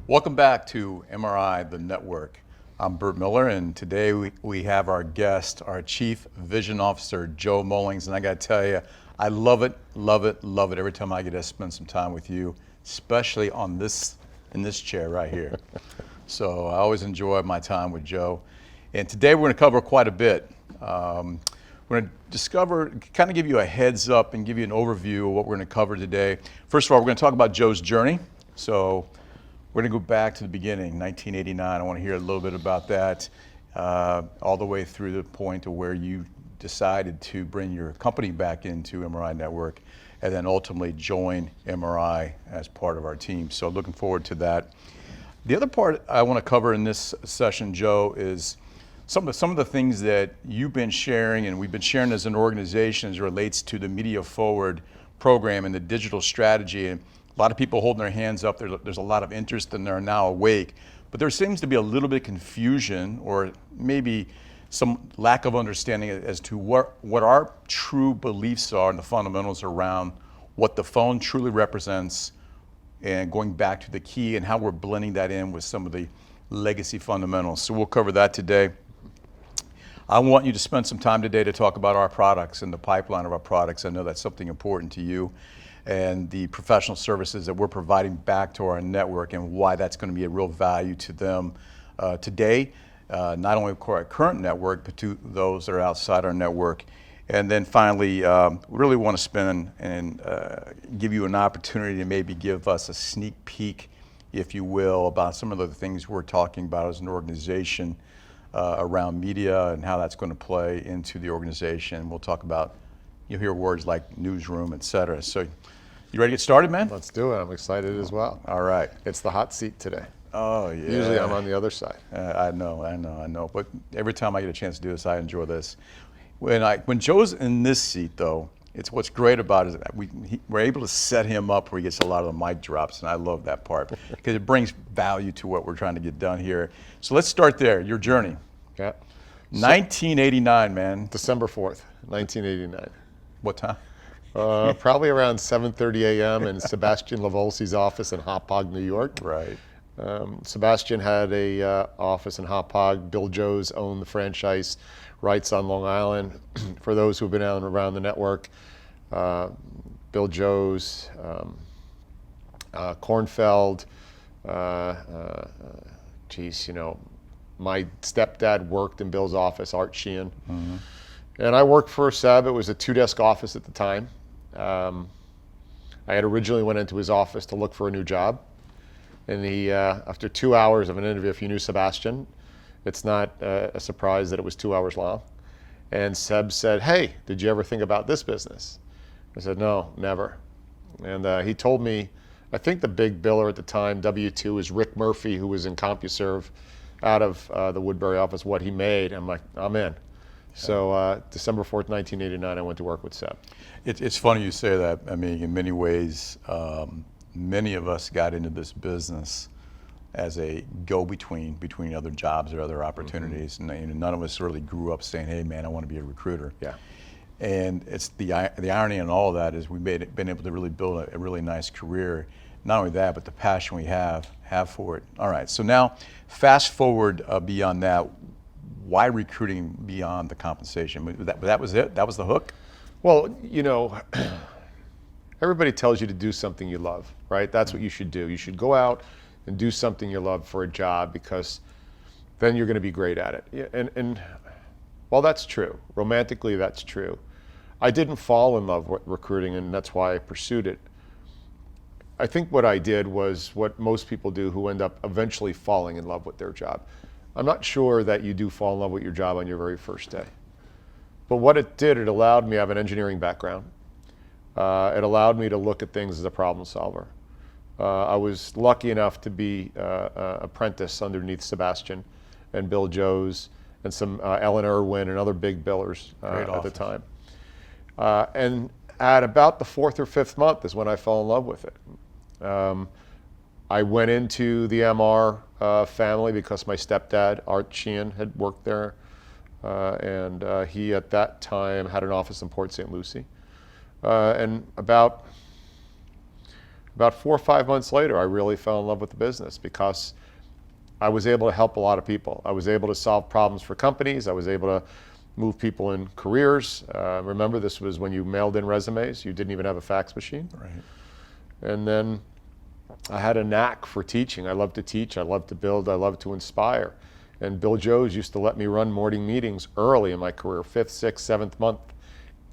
Welcome back to MRI, the network. I'm Bert Miller, and today we have our guest, our Chief Vision Officer, Joe Mullings. And I got to tell you, I love it, love it, love it every time I get to spend some time with you, especially in this chair right here. So I always enjoy my time with Joe. And today we're going to cover quite a bit. We're going to kind of give you a heads up and give you an overview of what we're going to cover today. First of all, we're going to talk about Joe's journey. So we're going to go back to the beginning, 1989. I want to hear a little bit about that, all the way through the point to where you decided to bring your company back into MRINetwork and then ultimately join MRI as part of our team. So looking forward to that. The other part I want to cover in this session, Joe, is some of the things that you've been sharing and we've been sharing as an organization as it relates to the Media Forward program and the digital strategy. And a lot of people holding their hands up. There's a lot of interest and they're now awake. But there seems to be a little bit of confusion or maybe some lack of understanding as to what our true beliefs are and the fundamentals around what the phone truly represents and going back to the key and how we're blending that in with some of the legacy fundamentals. So we'll cover that today. I want you to spend some time today to talk about our products and the pipeline of our products. I know that's something important to you, and the professional services that we're providing back to our network and why that's going to be a real value to them today, not only for our current network, but to those that are outside our network. And then finally, we really want to spend and give you an opportunity to maybe give us a sneak peek, if you will, about some of the things we're talking about as an organization around media and how that's going to play into the organization. We'll talk about, you'll hear words like newsroom, et cetera. So you ready to get started, man? Let's do it. I'm excited as well. All right. It's the hot seat today. Oh, yeah. Usually I'm on the other side. I know. But every time I get a chance to do this, I enjoy this. When Joe's in this seat, though, it's what's great about it is that we're able to set him up where he gets a lot of the mic drops, and I love that part because it brings value to what we're trying to get done here. So let's start there, your journey. Yeah. 1989, man. December 4th, 1989. What time? Probably around 7:30 a.m. in Sebastian Lavolsi's office in Hauppauge, New York. Right. Sebastian had a office in Hauppauge. Bill Joe's owned the franchise rights on Long Island. For those who've been out around the network, Bill Joe's, Kornfeld, my stepdad worked in Bill's office, Art Sheehan. Mm-hmm. And I worked for Seb. It was a 2-desk office at the time. I had originally went into his office to look for a new job. And after 2 hours of an interview, if you knew Sebastian, it's not a surprise that it was 2 hours long. And Seb said, "Hey, did you ever think about this business?" I said, "No, never." And he told me, I think the big biller at the time, W2, was Rick Murphy, who was in CompuServe out of the Woodbury office, what he made. I'm like, I'm in. So December 4th, 1989, I went to work with Seb. It's funny you say that. I mean, in many ways, many of us got into this business as a go-between between other jobs or other opportunities. Mm-hmm. And none of us really grew up saying, "Hey, man, I want to be a recruiter." Yeah. And it's the irony in all of that is we've been able to really build a really nice career. Not only that, but the passion we have for it. All right, so now fast forward beyond that. Why recruiting beyond the compensation? That was it? That was the hook? Well, everybody tells you to do something you love, right? That's what you should do. You should go out and do something you love for a job because then you're going to be great at it. And while that's true, romantically that's true, I didn't fall in love with recruiting, and that's why I pursued it. I think what I did was what most people do who end up eventually falling in love with their job. I'm not sure that you do fall in love with your job on your very first day. But what it did, it allowed me, I have an engineering background. It allowed me to look at things as a problem solver. I was lucky enough to be apprentice underneath Sebastian and Bill Joe's and some Ellen Irwin and other big billers at the time. And at about the 4th or 5th month is when I fell in love with it. I went into the MR family because my stepdad, Art Sheehan, had worked there. And he, at that time, had an office in Port St. Lucie. And about About 4 or 5 months later, I really fell in love with the business because I was able to help a lot of people. I was able to solve problems for companies. I was able to move people in careers. Remember, this was when you mailed in resumes. You didn't even have a fax machine. Right. And then I had a knack for teaching. I love to teach. I love to build. I love to inspire. And Bill Joes used to let me run morning meetings early in my career, 5th, 6th, 7th month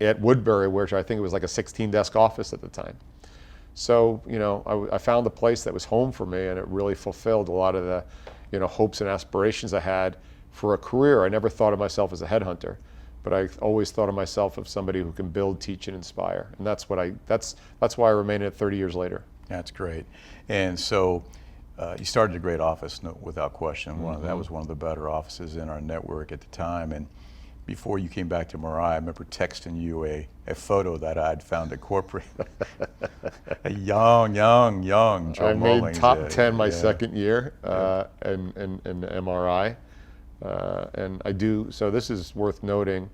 at Woodbury, which I think it was like a 16-desk office at the time. So, you know, I found a place that was home for me, and it really fulfilled a lot of the, you know, hopes and aspirations I had for a career. I never thought of myself as a headhunter, but I always thought of myself as somebody who can build, teach, and inspire. And that's why I remain in it 30 years later. That's great. And so you started a great office, without question. That was one of the better offices in our network at the time. And before you came back to MRI, I remember texting you a photo that I'd found at corporate. A young Joe I Mullings. made top 10 my second year in MRI. And I do, so this is worth noting,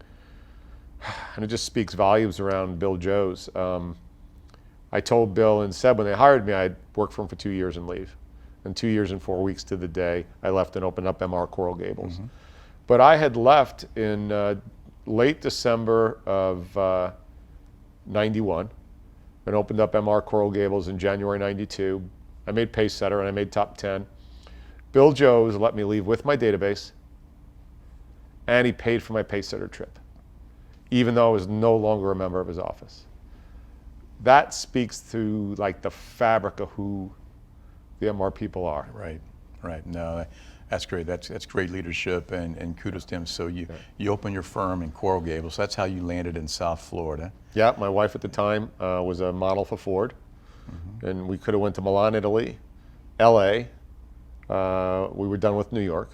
and it just speaks volumes around Bill Joes. I told Bill and said when they hired me, I'd work for him for 2 years and leave. And 2 years and 4 weeks to the day, I left and opened up MR Coral Gables. Mm-hmm. But I had left in late December of 91 and opened up MR Coral Gables in January 92. I made Pacesetter and I made top 10. Bill Joes let me leave with my database, and he paid for my Pacesetter trip, even though I was no longer a member of his office. That speaks to like the fabric of who the MR people are. Right, right. No, that's great. That's great leadership, and kudos to him. So you opened your firm in Coral Gables. That's how you landed in South Florida. Yeah, my wife at the time was a model for Ford, and we could have went to Milan, Italy, LA. We were done with New York.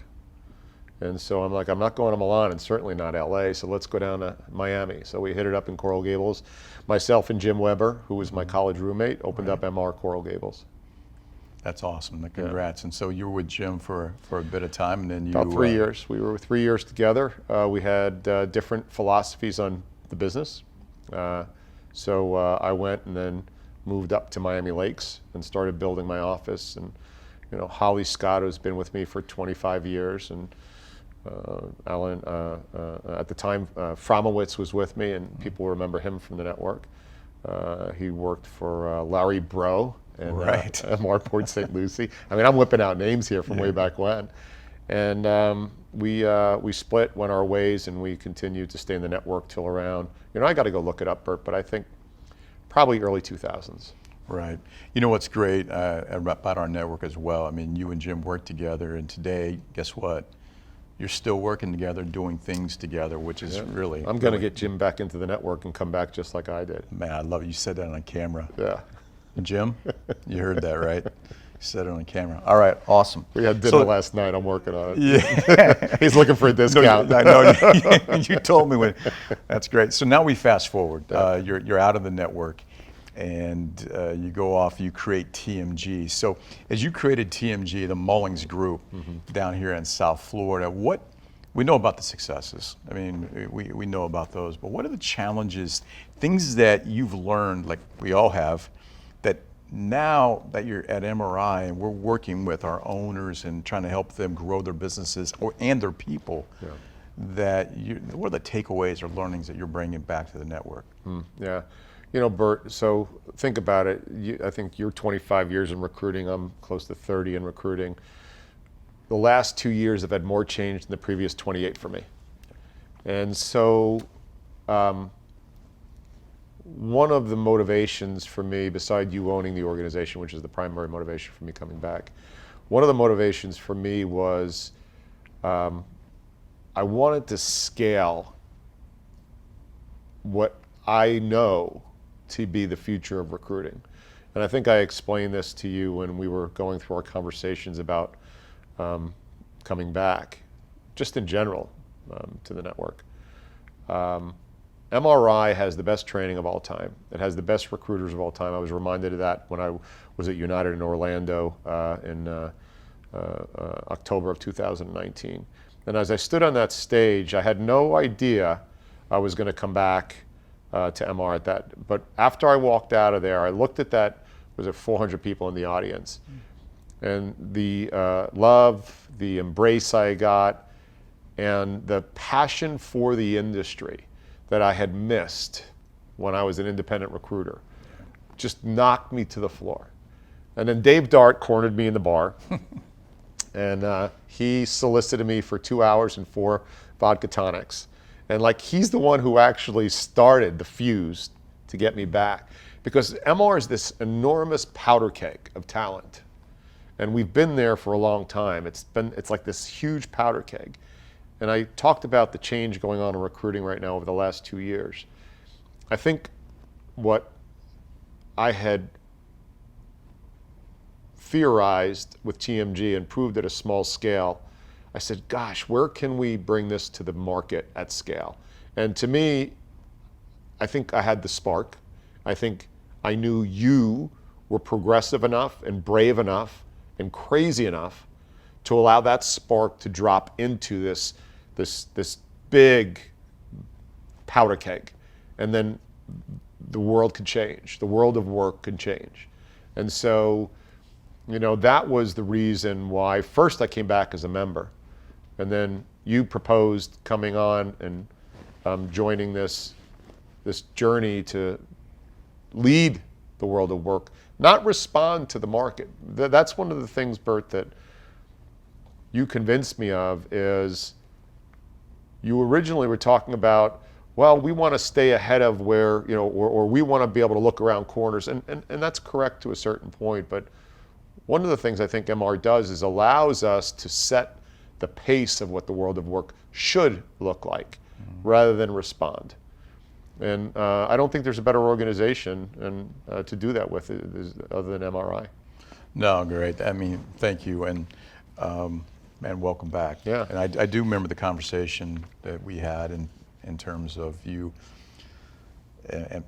And so I'm like, I'm not going to Milan and certainly not LA, so let's go down to Miami. So we hit it up in Coral Gables. Myself and Jim Weber, who was my college roommate, opened up MR Coral Gables. That's awesome. Congrats. And so you were with Jim for a bit of time, and then you... About 3 years. We were 3 years together. We had different philosophies on the business. So I went and then moved up to Miami Lakes and started building my office. And you know, Holly Scott, who's been with me for 25 years, and Alan, at the time, Fromowitz was with me, and people remember him from the network. He worked for Larry Bro and MR Port St. Lucie. I mean, I'm whipping out names here from way back when. And we split, went our ways, and we continued to stay in the network till around, you know, I got to go look it up, Bert, but I think probably early 2000s. Right. You know what's great about our network as well? I mean, you and Jim worked together, and today, guess what? You're still working together, doing things together, which is really... I'm going to get Jim back into the network and come back just like I did. Man, I love it. You said that on camera. Yeah. Jim, you heard that, right? You said it on camera. All right, awesome. We had dinner last night. I'm working on it. Yeah. He's looking for a discount. No, you told me when. That's great. So now we fast forward. You're out of the network, and you go off, you create TMG. So as you created TMG, the Mullings Group down here in South Florida, what we know about the successes. I mean, we know about those, but what are the challenges, things that you've learned, like we all have, that now that you're at MRI and we're working with our owners and trying to help them grow their businesses and their people, what are the takeaways or learnings that you're bringing back to the network? Yeah. You know, Bert, so think about it. I think you're 25 years in recruiting. I'm close to 30 in recruiting. The last 2 years have had more change than the previous 28 for me. And so one of the motivations for me, beside you owning the organization, which is the primary motivation for me coming back, one of the motivations for me was I wanted to scale what I know to be the future of recruiting. And I think I explained this to you when we were going through our conversations about coming back, just in general, to the network. MRI has the best training of all time. It has the best recruiters of all time. I was reminded of that when I was at United in Orlando in October of 2019. And as I stood on that stage, I had no idea I was going to come back to MR at that. But after I walked out of there, I looked at that was it 400 people in the audience. And the love, the embrace I got, and the passion for the industry that I had missed when I was an independent recruiter just knocked me to the floor. And then Dave Dart cornered me in the bar, and he solicited me for 2 hours and 4 vodka tonics. And like, he's the one who actually started the fuse to get me back, because MR is this enormous powder keg of talent. And we've been there for a long time. It's like this huge powder keg. And I talked about the change going on in recruiting right now over the last 2 years. I think what I had theorized with TMG and proved at a small scale, I said, gosh, where can we bring this to the market at scale? And to me, I think I had the spark. I think I knew you were progressive enough and brave enough and crazy enough to allow that spark to drop into this big powder keg. And then the world could change. The world of work could change. And so, you know, that was the reason why first I came back as a member. And then you proposed coming on and joining this journey to lead the world of work, not respond to the market. That's one of the things, Bert, that you convinced me of, is you originally were talking about, well, we want to stay ahead of where, you know, or we want to be able to look around corners. And that's correct to a certain point. But one of the things I think MR does is allows us to set the pace of what the world of work should look like, rather than respond. And I don't think there's a better organization to do that with other than MRI. No, great. I mean, thank you, and welcome back. Yeah. And I do remember the conversation that we had in terms of you. And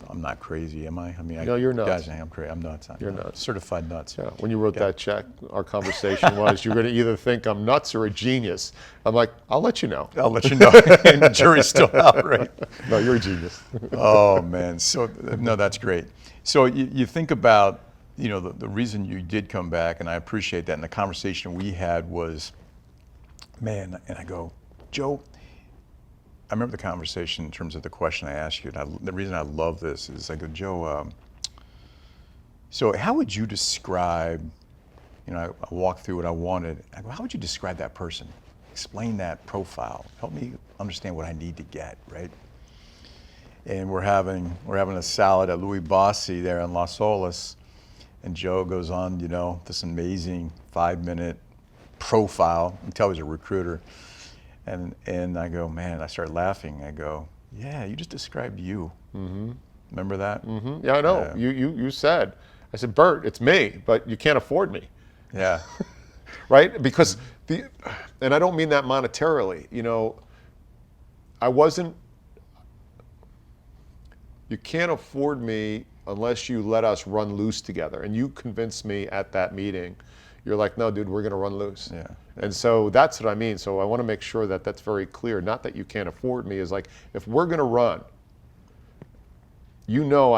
I'm not crazy, am I? I mean, no, you're nuts. Guys, I'm crazy. I'm nuts. You're nuts. Certified nuts. Yeah. When you wrote that check, our conversation was, you're going to either think I'm nuts or a genius. I'm like, I'll let you know. I'll let you know. And the jury's still out, right? No, you're a genius. Oh man. So no, that's great. So you think about, you know, the reason you did come back, and I appreciate that. And the conversation we had was, man, and I go, Joe, I remember the conversation in terms of the question I asked you. And the reason I love this is I go, Joe, so how would you describe, you know, I walked through what I wanted. I go, how would you describe that person? Explain that profile. Help me understand what I need to get, right? And we're having a salad at Louis Bossi there in Las Olas, and Joe goes on, you know, this amazing 5-minute profile. You can tell he's a recruiter. And I go, man, I start laughing. I go, yeah, you just described you. Mm-hmm. Remember that? Mm-hmm. Yeah, I know. You said, I said, Bert, it's me, but you can't afford me. Yeah. Right? Because and I don't mean that monetarily. You know, you can't afford me unless you let us run loose together. And you convinced me at that meeting. You're like, no, dude, we're going to run loose. Yeah. And so that's what I mean. So I want to make sure that that's very clear. Not that you can't afford me. Is like, if we're going to run, you know,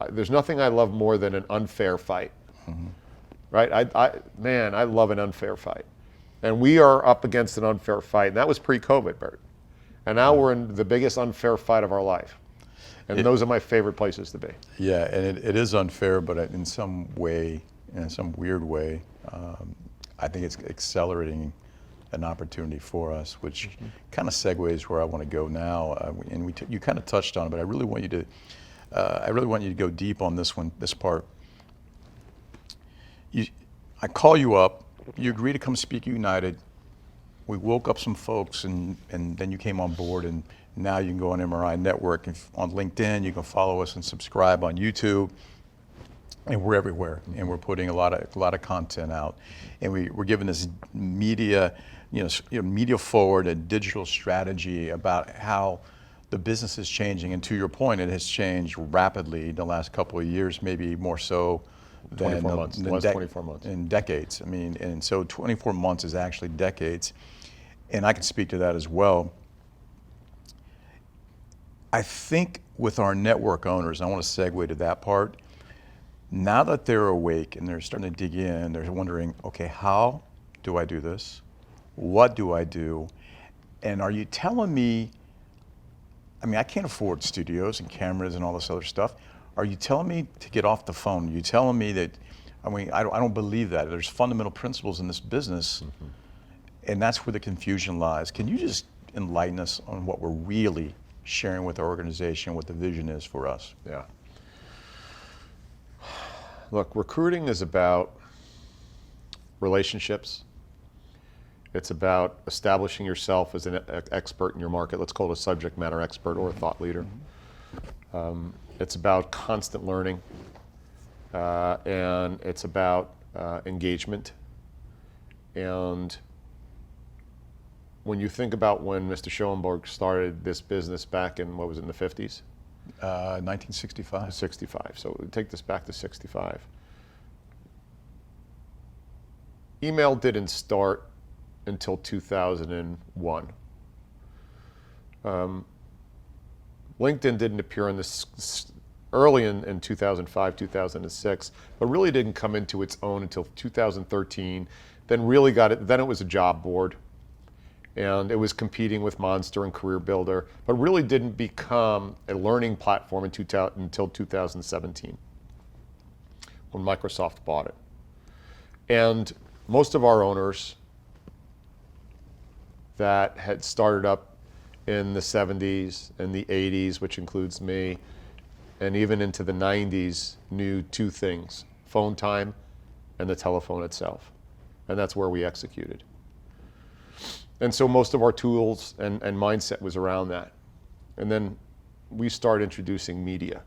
there's nothing I love more than an unfair fight. Mm-hmm. Right? I love an unfair fight. And we are up against an unfair fight. And that was pre-COVID, Bert. And now we're in the biggest unfair fight of our life. And those are my favorite places to be. Yeah, and it is unfair, but in some way, in some weird way, I think it's accelerating an opportunity for us, which kind of segues where I want to go now. And you kind of touched on it, but I really want you to go deep on this part. I call you up. You agree to come speak at United. We woke up some folks, and then you came on board, and now you can go on MRINetwork and on LinkedIn. You can follow us and subscribe on YouTube. And we're everywhere, and we're putting a lot of content out, and we're giving this media, media forward, a digital strategy about how the business is changing. And to your point, it has changed rapidly in the last couple of years, maybe more so than 24 months. The last 24 months. In decades. I mean, and so 24 months is actually decades, and I can speak to that as well. I think with our network owners, I want to segue to that part. Now that they're awake and they're starting to dig in, they're wondering, okay, how do I do this? What do I do? And are you telling me, I mean, I can't afford studios and cameras and all this other stuff. Are you telling me to get off the phone? Are you telling me that, I mean, I don't believe that. There's fundamental principles in this business, and that's where the confusion lies. Can you just enlighten us on what we're really sharing with our organization, what the vision is for us? Yeah. Look, recruiting is about relationships. It's about establishing yourself as an expert in your market. Let's call it a subject matter expert or a thought leader. It's about constant learning, and it's about engagement. And when you think about when Mr. Schoenberg started this business back in, what was it, in the 50s? 1965. 65. So take this back to 65. Email didn't start until 2001. LinkedIn didn't appear in this early in 2005, 2006, but really didn't come into its own until 2013. Then really got it. Then it was a job board, and it was competing with Monster and Career Builder, but really didn't become a learning platform until 2017, when Microsoft bought it. And most of our owners that had started up in the 70s and the 80s, which includes me, and even into the 90s, knew two things: phone time and the telephone itself. And that's where we executed. And so most of our tools and mindset was around that. And then we started introducing media,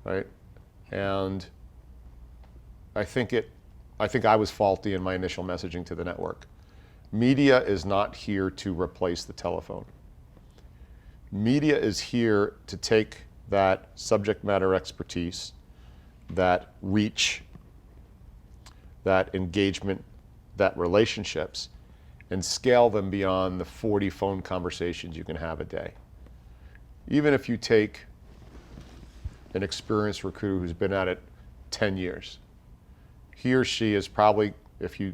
right? And I think I was faulty in my initial messaging to the network. Media is not here to replace the telephone. Media is here to take that subject matter expertise, that reach, that engagement, that relationships, and scale them beyond the 40 phone conversations you can have a day. Even if you take an experienced recruiter who's been at it 10 years, he or she is probably, if you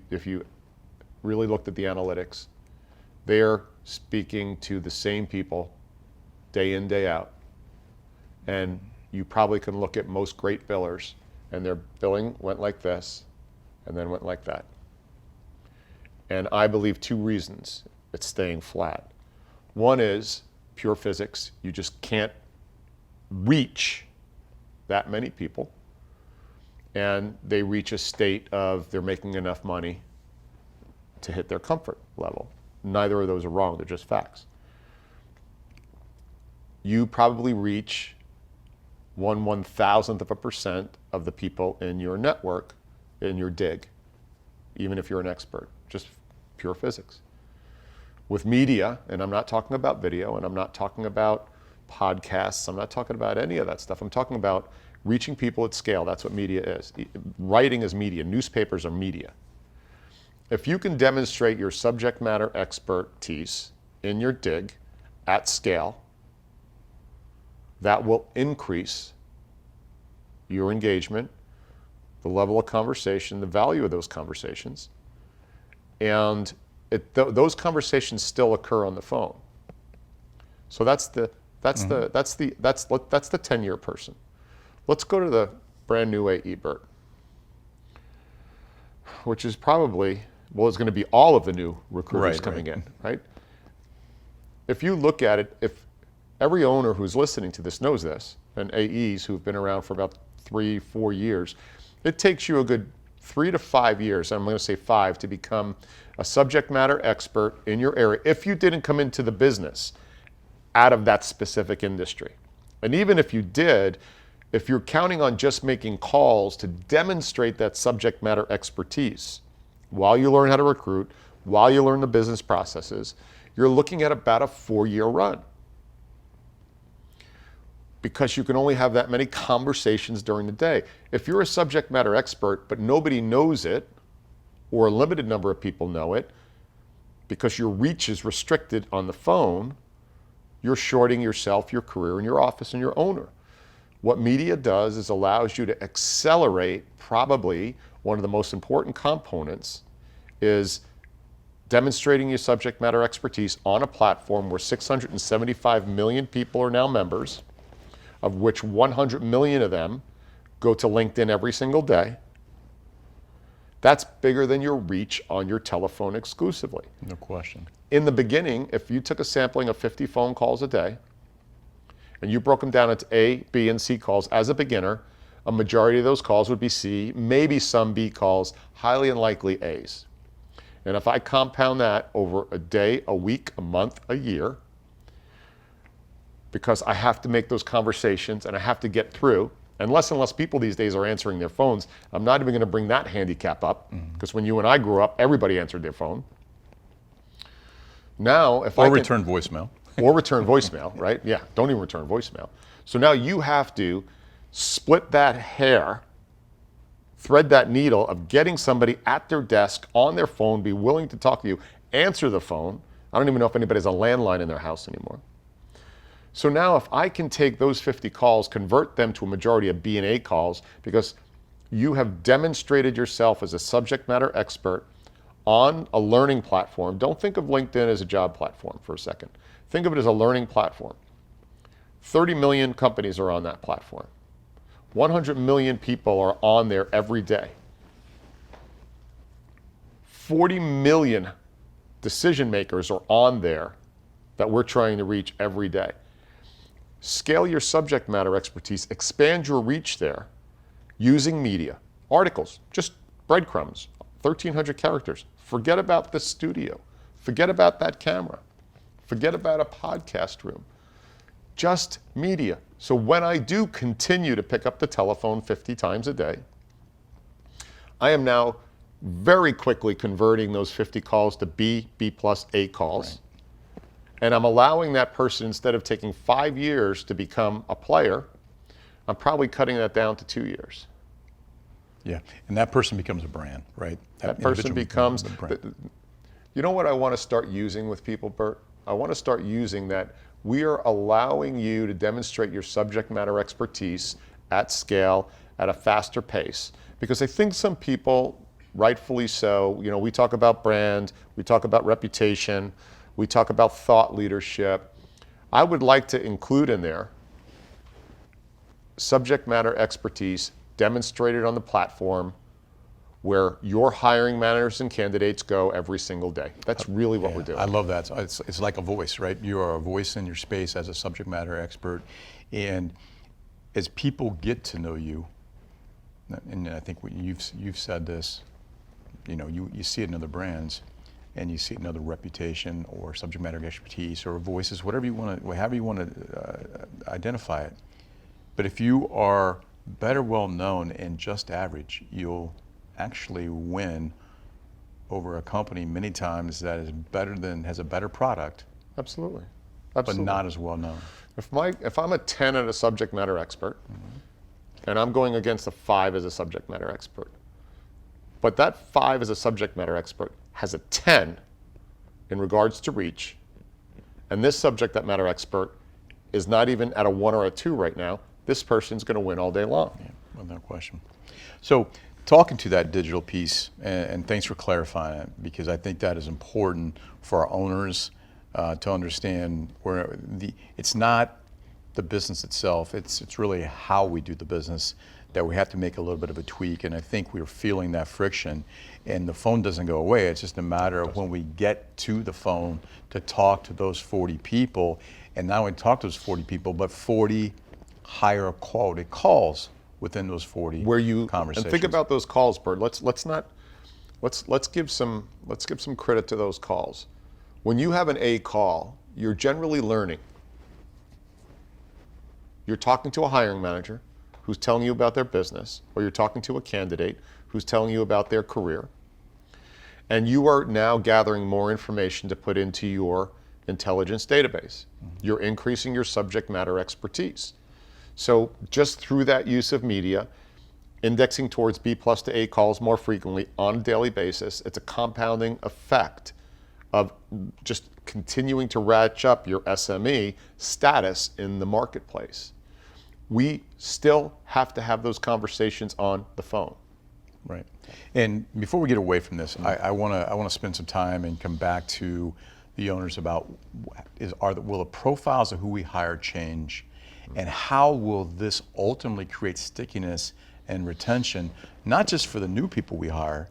really looked at the analytics, they're speaking to the same people day in, day out. And you probably can look at most great billers, and their billing went like this and then went like that. And I believe two reasons it's staying flat. One is pure physics. You just can't reach that many people. And they reach a state of they're making enough money to hit their comfort level. Neither of those are wrong, they're just facts. You probably reach 1/1000% of the people in your network, in your dig, even if you're an expert, just pure physics. With media, and I'm not talking about video, and I'm not talking about podcasts, I'm not talking about any of that stuff. I'm talking about reaching people at scale. That's what media is. Writing is media. Newspapers are media. If you can demonstrate your subject matter expertise in your dig at scale, that will increase your engagement, the level of conversation, the value of those conversations, and those conversations still occur on the phone. So that's the 10-year person. Let's go to the brand new AE, Bert, which is probably, well, it's going to be all of the new recruiters coming in, right? If you look at it, if every owner who's listening to this knows this, and AEs who've been around for about 3-4 years, it takes you a good 3 to 5 years, I'm going to say 5, to become a subject matter expert in your area if you didn't come into the business out of that specific industry. And even if you did, if you're counting on just making calls to demonstrate that subject matter expertise while you learn how to recruit, while you learn the business processes, you're looking at about a 4-year run. Because you can only have that many conversations during the day. If you're a subject matter expert, but nobody knows it, or a limited number of people know it, because your reach is restricted on the phone, you're shorting yourself, your career, and your office, and your owner. What media does is allows you to accelerate, probably one of the most important components is demonstrating your subject matter expertise on a platform where 675 million people are now members, of which 100 million of them go to LinkedIn every single day. That's bigger than your reach on your telephone exclusively. No question. In the beginning, if you took a sampling of 50 phone calls a day, and you broke them down into A, B, and C calls as a beginner, a majority of those calls would be C, maybe some B calls, highly unlikely A's. And if I compound that over a day, a week, a month, a year, because I have to make those conversations and I have to get through, and less people these days are answering their phones. I'm not even going to bring that handicap up, because when you and I grew up, everybody answered their phone. Now, if Or return voicemail. Or return voicemail, right? Yeah, don't even return voicemail. So now you have to split that hair, thread that needle of getting somebody at their desk, on their phone, be willing to talk to you, answer the phone. I don't even know if anybody has a landline in their house anymore. So now if I can take those 50 calls, convert them to a majority of B and A calls, because you have demonstrated yourself as a subject matter expert on a learning platform. Don't think of LinkedIn as a job platform for a second. Think of it as a learning platform. 30 million companies are on that platform. 100 million people are on there every day. 40 million decision makers are on there that we're trying to reach every day. Scale your subject matter expertise, expand your reach there using media, articles, just breadcrumbs, 1,300 characters. Forget about the studio. Forget about that camera. Forget about a podcast room. Just media. So when I do continue to pick up the telephone 50 times a day, I am now very quickly converting those 50 calls to B, B plus A calls. Right. And I'm allowing that person, instead of taking 5 years to become a player, I'm probably cutting that down to 2 years. Yeah, and that person becomes a brand, right? That person individual becomes, a brand. you know what I want to start using with people, Bert? I want to start using that we are allowing you to demonstrate your subject matter expertise at scale at a faster pace. Because I think some people, rightfully so, we talk about brand, we talk about reputation, we talk about thought leadership. I would like to include in there subject matter expertise demonstrated on the platform where your hiring managers and candidates go every single day. That's really what we're doing. I love that. It's like a voice, right? You are a voice in your space as a subject matter expert. And as people get to know you, and I think you've said this, you see it in other brands, and you see it in other reputation or subject matter expertise or voices, however you want to identify it. But if you are better well known and just average, you'll actually win over a company many times that is has a better product. Absolutely. But not as well known. If I'm a 10 as a subject matter expert, and I'm going against a 5 as a subject matter expert, but that 5 as a subject matter expert has a 10 in regards to reach, and this subject matter expert is not even at a 1 or a 2 right now, this person's going to win all day long. Yeah, without question. So talking to that digital piece, and thanks for clarifying it, because I think that is important for our owners to understand where it's not the business itself, it's really how we do the business that we have to make a little bit of a tweak, and I think we're feeling that friction, and the phone doesn't go away. It's just a matter of when we get to the phone to talk to those 40 people, and not only talk to those 40 people, but 40 higher quality calls within those 40 conversations. And think about those calls, Bert. Let's give some credit to those calls. When you have an A call, you're generally learning. You're talking to a hiring manager who's telling you about their business, or you're talking to a candidate who's telling you about their career. And you are now gathering more information to put into your intelligence database. You're increasing your subject matter expertise. So just through that use of media, indexing towards B plus to A calls more frequently on a daily basis, it's a compounding effect of just continuing to ratchet up your SME status in the marketplace. we still have to have those conversations on the phone. Right. And before we get away from this, I want to spend some time and come back to the owners about will the profiles of who we hire change, and how will this ultimately create stickiness and retention, not just for the new people we hire,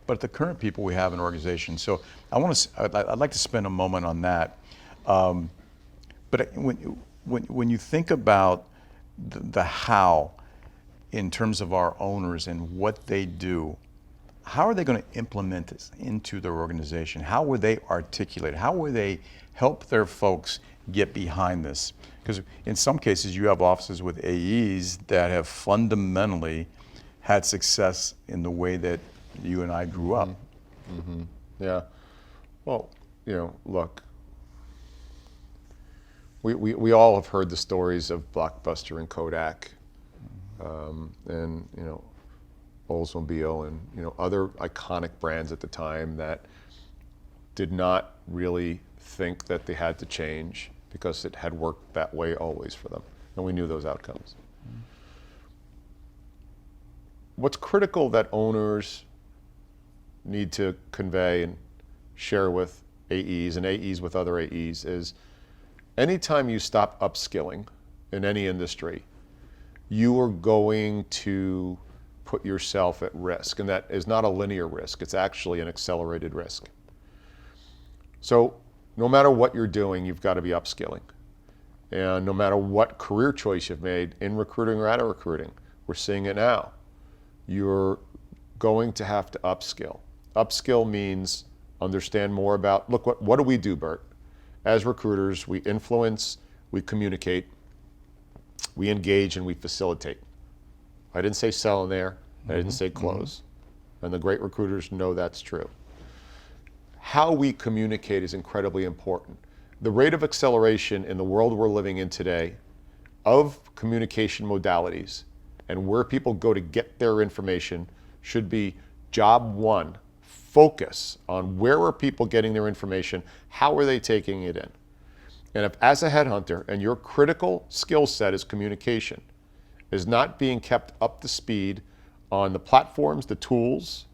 but the current people we have in an organization. So I'd like to spend a moment on that. But when you think about the how, in terms of our owners and what they do, how are they going to implement this into their organization? How would they articulate? How would they help their folks get behind this? Because in some cases you have offices with AEs that have fundamentally had success in the way that you and I grew up. Yeah. Well, look, we all have heard the stories of Blockbuster and Kodak, and Oldsmobile and other iconic brands at the time that did not really think that they had to change because it had worked that way always for them, and we knew those outcomes. What's critical that owners need to convey and share with AEs and AEs with other AEs is, anytime you stop upskilling in any industry, you are going to put yourself at risk, and that is not a linear risk, it's actually an accelerated risk. So no matter what you're doing, you've got to be upskilling. And no matter what career choice you've made in recruiting or out of recruiting, we're seeing it now, you're going to have to upskill. Upskill means understand more about, look, what do we do, Bert? As recruiters, we influence, we communicate, we engage, and we facilitate. I didn't say sell in there, I didn't say close. And the great recruiters know that's true. How we communicate is incredibly important. The rate of acceleration in the world we're living in today of communication modalities and where people go to get their information should be job one. Focus on where are people getting their information, how are they taking it in? And if, as a headhunter, and your critical skill set is communication, is not being kept up to speed on the platforms, the tools,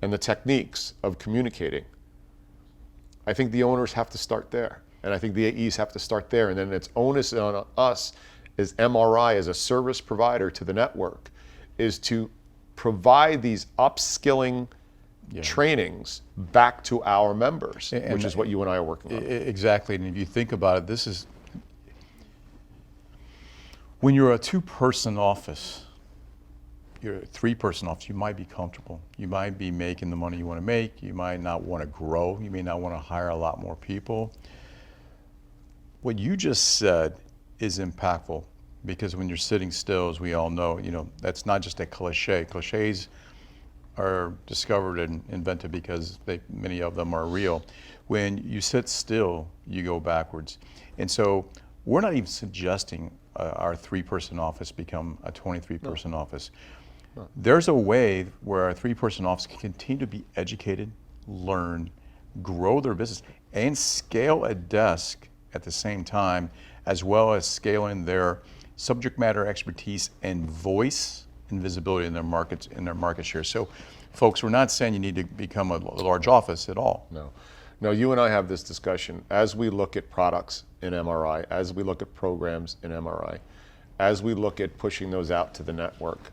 and the techniques of communicating, I think the owners have to start there. And I think the AEs have to start there. And then it's onus on us as MRI, as a service provider to the network, is to provide these upskilling trainings back to our members, which is what you and I are working on. Exactly. And if you think about it, this is, when you're a two-person office, you're a three-person office, you might be comfortable. You might be making the money you want to make. You might not want to grow. You may not want to hire a lot more people. What you just said is impactful, because when you're sitting still, as we all know, that's not just a cliche. Cliches are discovered and invented because many of them are real. When you sit still, you go backwards. And so we're not even suggesting our three-person office become a 23-person office. No. There's a way where our three-person office can continue to be educated, learn, grow their business, and scale a desk at the same time, as well as scaling their subject matter expertise and voice and visibility in their markets, in their market share. So, folks, we're not saying you need to become a large office at all. No, you and I have this discussion as we look at products in MRI, as we look at programs in MRI, as we look at pushing those out to the network.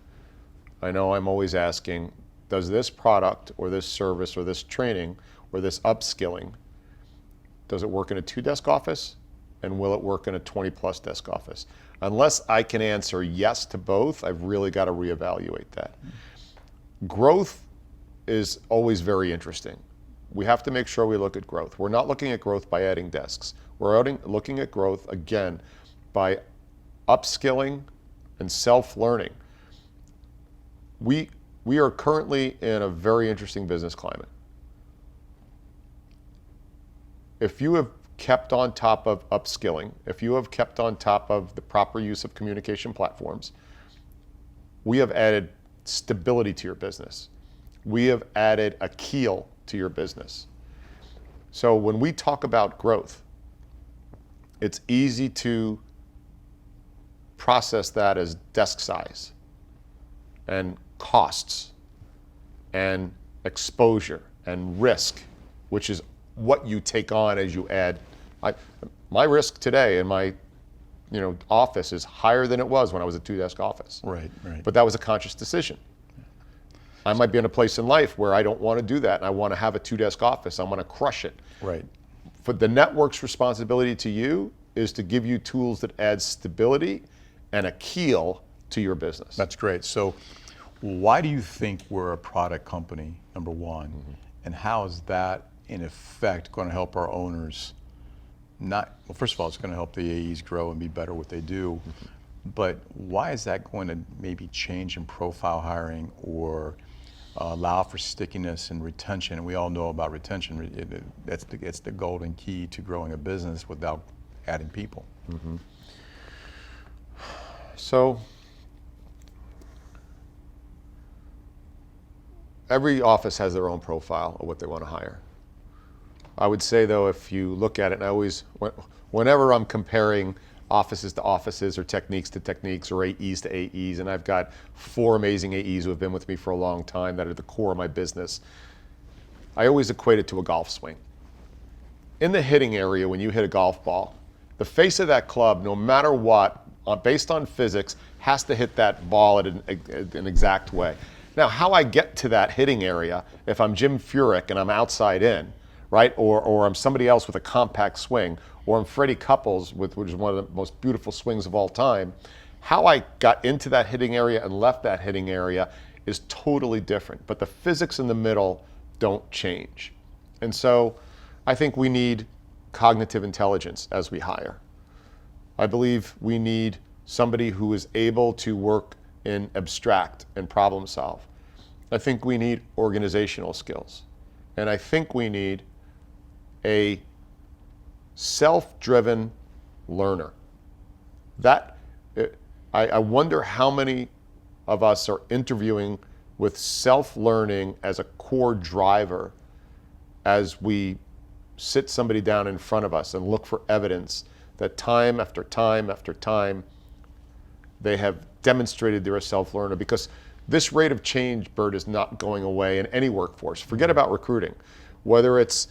I know I'm always asking, does this product or this service or this training or this upskilling, does it work in a 2-desk office, and will it work in a 20-plus desk office? Unless I can answer yes to both, I've really got to reevaluate that. Growth is always very interesting. We have to make sure we look at growth. We're not looking at growth by adding desks. We're looking at growth, again, by upskilling and self-learning. We are currently in a very interesting business climate. If you have kept on top of upskilling, if you have kept on top of the proper use of communication platforms, we have added stability to your business. We have added a keel to your business. So when we talk about growth, it's easy to process that as desk size and costs and exposure and risk, which is what you take on as you add. My risk today in my office is higher than it was when I was a 2-desk office. Right, right. But that was a conscious decision. I might be in a place in life where I don't want to do that and I want to have a 2-desk office. I want to crush it. Right. For the network's responsibility to you is to give you tools that add stability and a keel to your business. That's great. So why do you think we're a product company, number one? And how is that, in effect, going to help our owners? Well, first of all, it's going to help the AEs grow and be better at what they do. But why is that going to maybe change in profile hiring or allow for stickiness and retention? And we all know about retention. It's the golden key to growing a business without adding people. So every office has their own profile of what they want to hire. I would say, though, if you look at it, and whenever I'm comparing offices to offices or techniques to techniques or AEs to AEs, and I've got 4 amazing AEs who have been with me for a long time that are the core of my business, I always equate it to a golf swing. In the hitting area, when you hit a golf ball, the face of that club, no matter what, based on physics, has to hit that ball at an exact way. Now, how I get to that hitting area, if I'm Jim Furyk and I'm outside in, right, or I'm somebody else with a compact swing, or I'm Freddie Couples, which is one of the most beautiful swings of all time, how I got into that hitting area and left that hitting area is totally different. But the physics in the middle don't change. And so I think we need cognitive intelligence as we hire. I believe we need somebody who is able to work in abstract and problem solve. I think we need organizational skills. And I think we need a self-driven learner. I wonder how many of us are interviewing with self-learning as a core driver as we sit somebody down in front of us and look for evidence that time after time after time they have demonstrated they're a self-learner. Because this rate of change, Bert, is not going away in any workforce. Forget about recruiting. Whether it's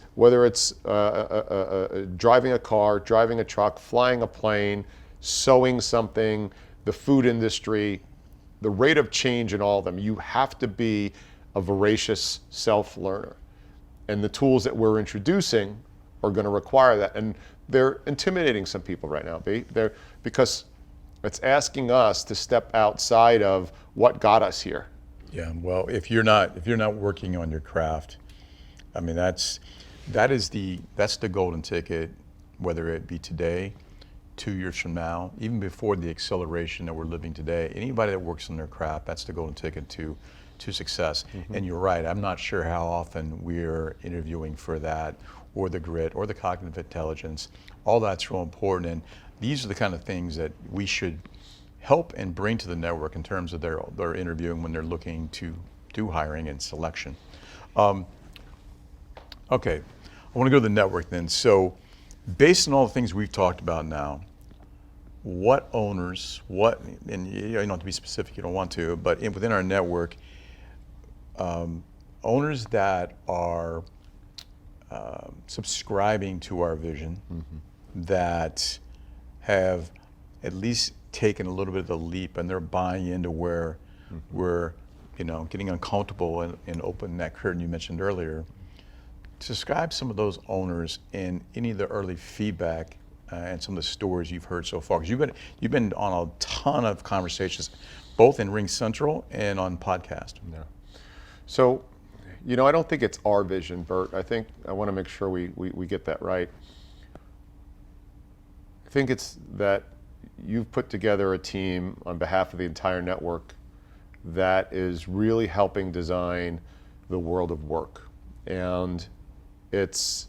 driving a car, driving a truck, flying a plane, sewing something, the food industry, the rate of change in all of them, you have to be a voracious self-learner. And the tools that we're introducing are going to require that. And they're intimidating some people right now, because it's asking us to step outside of what got us here. Yeah, well, if you're not working on your craft, I mean, that's the golden ticket, whether it be today, 2 years from now, even before the acceleration that we're living today. Anybody that works on their craft, that's the golden ticket to success. And you're right, I'm not sure how often we're interviewing for that, or the grit, or the cognitive intelligence. All that's real important, and these are the kind of things that we should help and bring to the network in terms of their interviewing when they're looking to do hiring and selection. Okay, I want to go to the network then. So based on all the things we've talked about now, what owners, and you don't have to be specific, you don't want to, but within our network, owners that are subscribing to our vision, that have at least taken a little bit of the leap and they're buying into where we're getting uncomfortable and opening that curtain you mentioned earlier. Describe some of those owners and any of the early feedback and some of the stories you've heard so far. Because you've been on a ton of conversations, both in Ring Central and on podcast. Yeah. So, I don't think it's our vision, Bert. I want to make sure we get that right. I think it's that you've put together a team on behalf of the entire network that is really helping design the world of work. And it's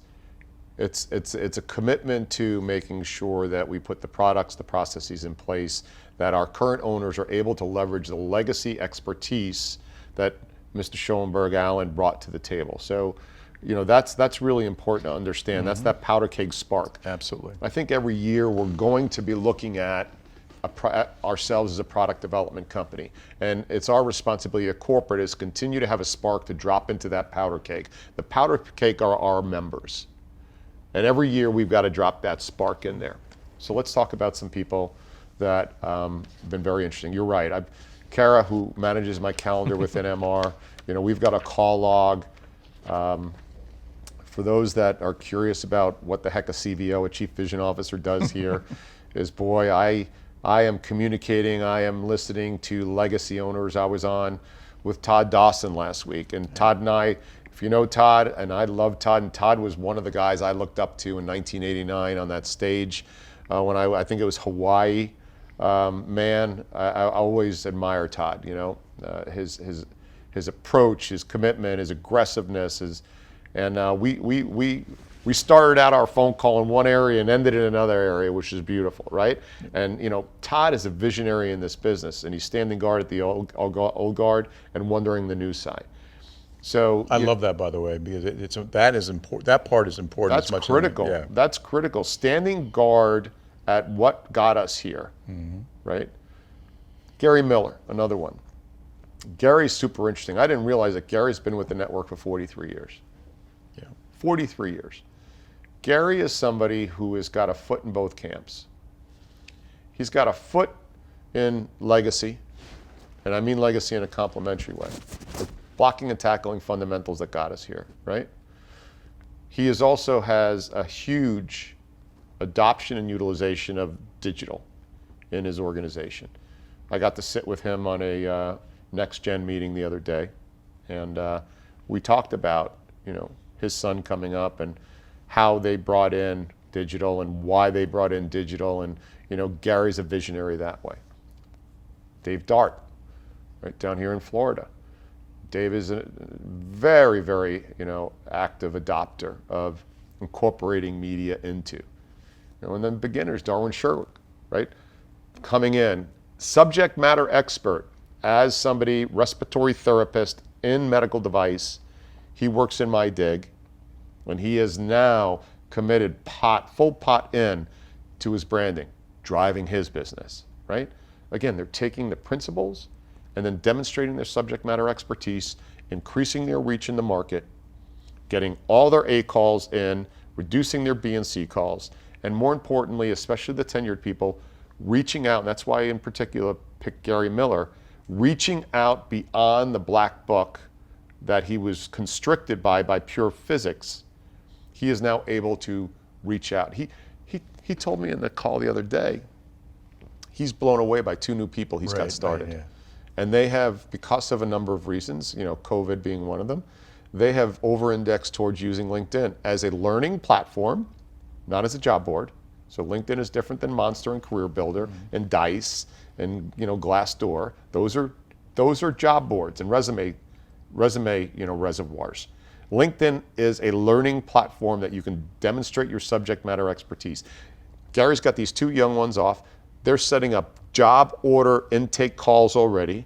a commitment to making sure that we put the products, the processes in place, that our current owners are able to leverage the legacy expertise that Mr. Schoenberg Allen brought to the table. So, that's really important to understand. That's that powder keg spark. Absolutely. I think every year we're going to be looking at ourselves as a product development company. And it's our responsibility at corporate is continue to have a spark to drop into that powder cake. The powder cake are our members. And every year we've got to drop that spark in there. So let's talk about some people that have been very interesting. You're right. Kara, who manages my calendar within MR, we've got a call log. For those that are curious about what the heck a CVO, a Chief Vision Officer, does here, is boy, I am communicating, I am listening to legacy owners. I was on with Todd Dawson last week, and Todd and I, if you know Todd, and I love Todd, and Todd was one of the guys I looked up to in 1989 on that stage when I think it was Hawaii. Man, I always admire Todd. His approach, his commitment, his aggressiveness, and we started out our phone call in one area and ended in another area, which is beautiful, right? And Todd is a visionary in this business, and he's standing guard at the old guard and wondering the new side. So I love that, by the way, because that is important. That part is important. That's as much critical. As, yeah. That's critical. Standing guard at what got us here, right? Gary Miller, another one. Gary's super interesting. I didn't realize that Gary's been with the network for 43 years. Yeah. 43 years. Gary is somebody who has got a foot in both camps. He's got a foot in legacy, and I mean legacy in a complimentary way. The blocking and tackling fundamentals that got us here, right? He also has a huge adoption and utilization of digital in his organization. I got to sit with him on a next gen meeting the other day, and we talked about his son coming up and how they brought in digital and why they brought in digital, and Gary's a visionary that way. Dave Dart, right down here in Florida. Dave is a very, very active adopter of incorporating media into. And then beginners, Darwin Sherwood, right? Coming in, subject matter expert as somebody, respiratory therapist in medical device. He works in my dig, and he is now committed full pot in to his branding, driving his business, right? Again, they're taking the principles and then demonstrating their subject matter expertise, increasing their reach in the market, getting all their A calls in, reducing their B and C calls, and more importantly, especially the tenured people, reaching out, and that's why I in particular picked Gary Miller, reaching out beyond the black book that he was constricted by pure physics. He is now able to reach out. He told me in the call the other day, he's blown away by 2 new people he's got started. Right, yeah. And they have, because of a number of reasons, COVID being one of them, they have over-indexed towards using LinkedIn as a learning platform, not as a job board. So LinkedIn is different than Monster and Career Builder and Dice and Glassdoor. Those are job boards and resume reservoirs. LinkedIn is a learning platform that you can demonstrate your subject matter expertise. Gary's got these 2 young ones off. They're setting up job order intake calls already.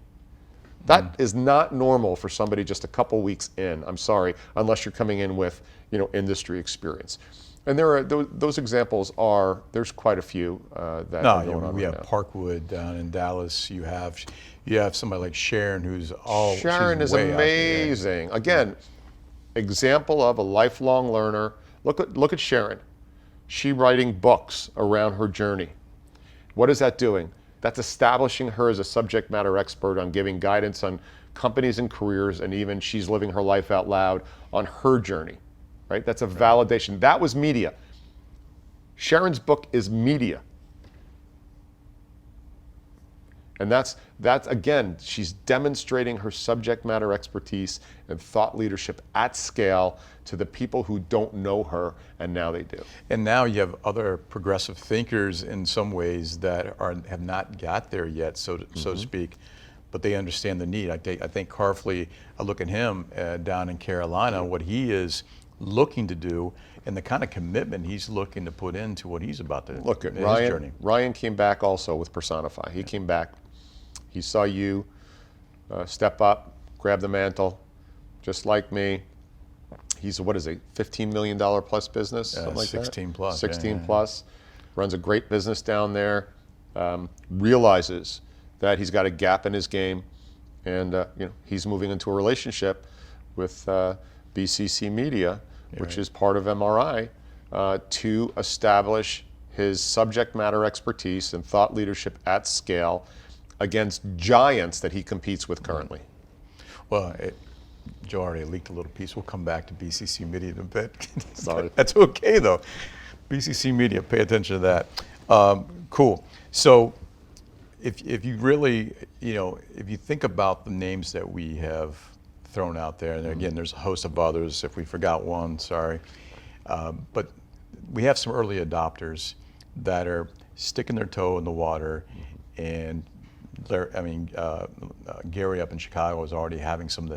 That is not normal for somebody just a couple weeks in. I'm sorry, unless you're coming in with industry experience. And there are those examples are, there's quite a few that are going on we right have now. Parkwood down in Dallas. You have somebody like Sharon, who's Sharon is way out there. amazing. Again, example of a lifelong learner. Look at Sharon. She writing books around her journey. What is that doing? That's establishing her as a subject matter expert on giving guidance on companies and careers, and even she's living her life out loud on her journey, right? That's a validation. That was media. Sharon's book is media. And that's again, she's demonstrating her subject matter expertise and thought leadership at scale to the people who don't know her, and now they do. And now you have other progressive thinkers in some ways that have not got there yet, so to speak, but they understand the need. I think Carfley, I look at him down in Carolina, what he is looking to do, and the kind of commitment he's looking to put into what he's about to Look at his Ryan. journey. Ryan came back also with Personify. He came back. He saw you step up, grab the mantle, just like me. He's what is it, $15 million plus business, something like 16 that? plus. 16 yeah. plus. Runs a great business down there. realizes that he's got a gap in his game, and he's moving into a relationship with BCC Media, which is part of MRI, to establish his subject matter expertise and thought leadership at scale against giants that he competes with currently. Well, Joe already leaked a little piece. We'll come back to BCC Media in a bit. Sorry. That's okay, though. BCC Media, pay attention to that. Cool. So if you really, if you think about the names that we have thrown out there, and again, there's a host of others. If we forgot one, sorry. But we have some early adopters that are sticking their toe in the water, and Gary up in Chicago is already having some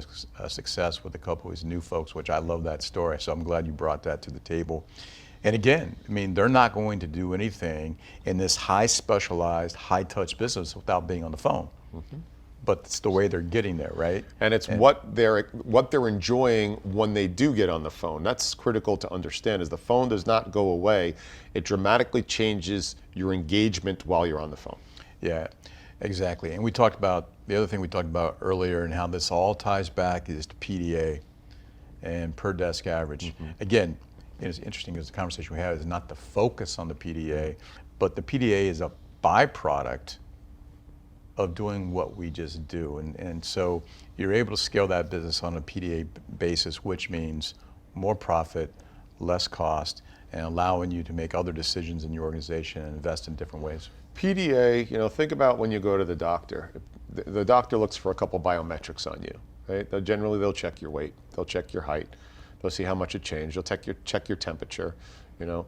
success with a couple of his new folks, which I love that story. So I'm glad you brought that to the table. And again, they're not going to do anything in this high specialized, high touch business without being on the phone. Mm-hmm. But it's the way they're getting there, right? And it's what they're enjoying when they do get on the phone. That's critical to understand. Is the phone does not go away. It dramatically changes your engagement while you're on the phone. Yeah, exactly. And we talked about, the other thing we talked about earlier and how this all ties back is to PDA and per desk average. Mm-hmm. Again, it's interesting because the conversation we have is not the focus on the PDA, but the PDA is a byproduct of doing what we just do. And so you're able to scale that business on a PDA basis, which means more profit, less cost, and allowing you to make other decisions in your organization and invest in different ways. PDA, think about when you go to the doctor. The doctor looks for a couple biometrics on you, right? Generally, they'll check your weight, they'll check your height, they'll see how much it changed, they'll check your temperature, and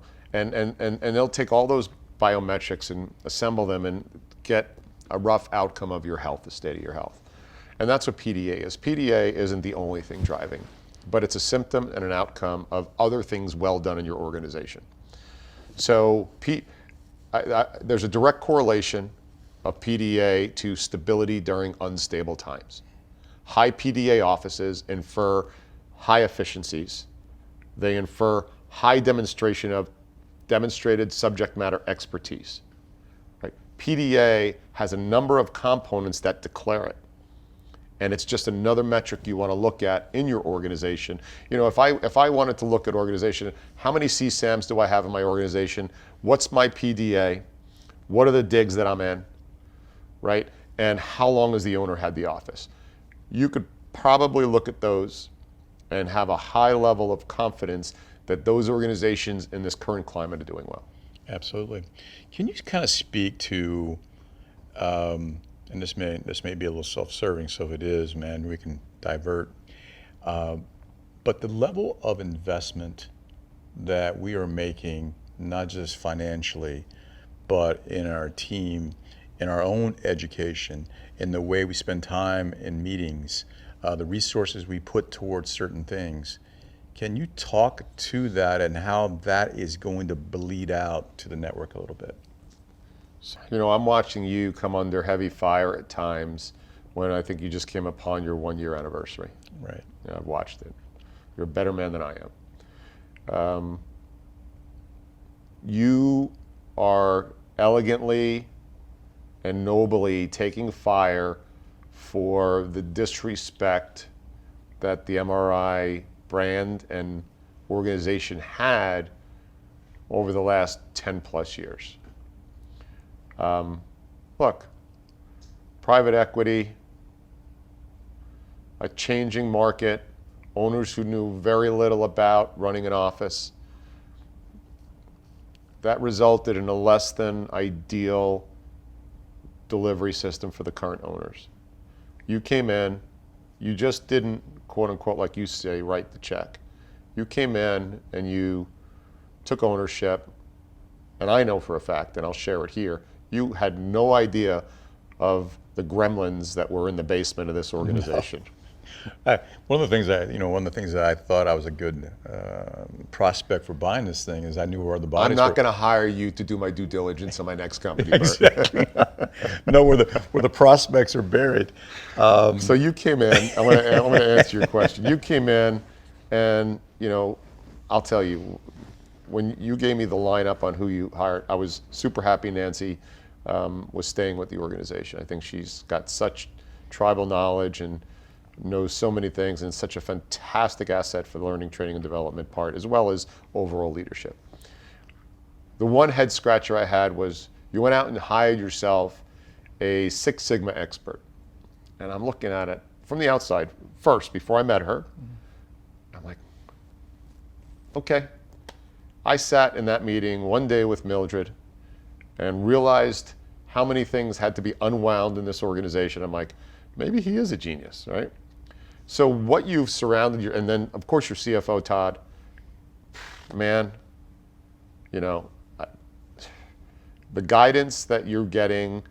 they'll take all those biometrics and assemble them and get a rough outcome of your health, the state of your health. And that's what PDA is. PDA isn't the only thing driving, but it's a symptom and an outcome of other things well done in your organization. So there's a direct correlation of PDA to stability during unstable times. High PDA offices infer high efficiencies. They infer high demonstration of demonstrated subject matter expertise. PDA has a number of components that declare it. And it's just another metric you want to look at in your organization. If I wanted to look at organization, how many CSAMs do I have in my organization? What's my PDA? What are the digs that I'm in, right? And how long has the owner had the office? You could probably look at those and have a high level of confidence that those organizations in this current climate are doing well. Absolutely. Can you kind of speak to, and this may be a little self-serving, so if it is, man, we can divert, but the level of investment that we are making, not just financially, but in our team, in our own education, in the way we spend time in meetings, the resources we put towards certain things. Can you talk to that and how that is going to bleed out to the network a little bit? I'm watching you come under heavy fire at times when I think you just came upon your 1-year anniversary. Right. I've watched it. You're a better man than I am. You are elegantly and nobly taking fire for the disrespect that the MRI brand and organization had over the last 10 plus years. Look, private equity, a changing market, owners who knew very little about running an office, that resulted in a less than ideal delivery system for the current owners. You came in, you just didn't, quote unquote, like you say, write the check. You came in and you took ownership, and I know for a fact, and I'll share it here, you had no idea of the gremlins that were in the basement of this organization. No. One of the things that I thought I was a good prospect for buying this thing is I knew where the bodies I'm not going to hire you to do my due diligence on my next company, Bert. Exactly. Know where the prospects are buried. So you came in. I'm going to answer your question. You came in, and I'll tell you, when you gave me the lineup on who you hired, I was super happy. Nancy was staying with the organization. I think she's got such tribal knowledge and knows so many things, and such a fantastic asset for the learning, training, and development part, as well as overall leadership. The one head scratcher I had was you went out and hired yourself a Six Sigma expert. And I'm looking at it from the outside first, before I met her. I'm like, okay. I sat in that meeting one day with Mildred and realized how many things had to be unwound in this organization. I'm like, maybe he is a genius, right? So what you've surrounded your, and then of course your CFO, Todd, man, you know, the guidance that you're getting,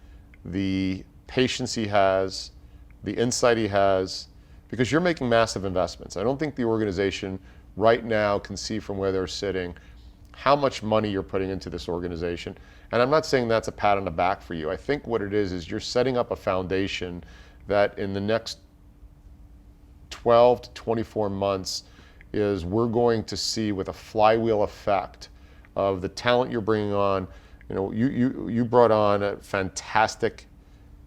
the patience he has, the insight he has, because you're making massive investments. I don't think the organization right now can see from where they're sitting how much money you're putting into this organization. And I'm not saying that's a pat on the back for you. I think what it is you're setting up a foundation that in the next 12 to 24 months is we're going to see with a flywheel effect of the talent you're bringing on. You know, you brought on a fantastic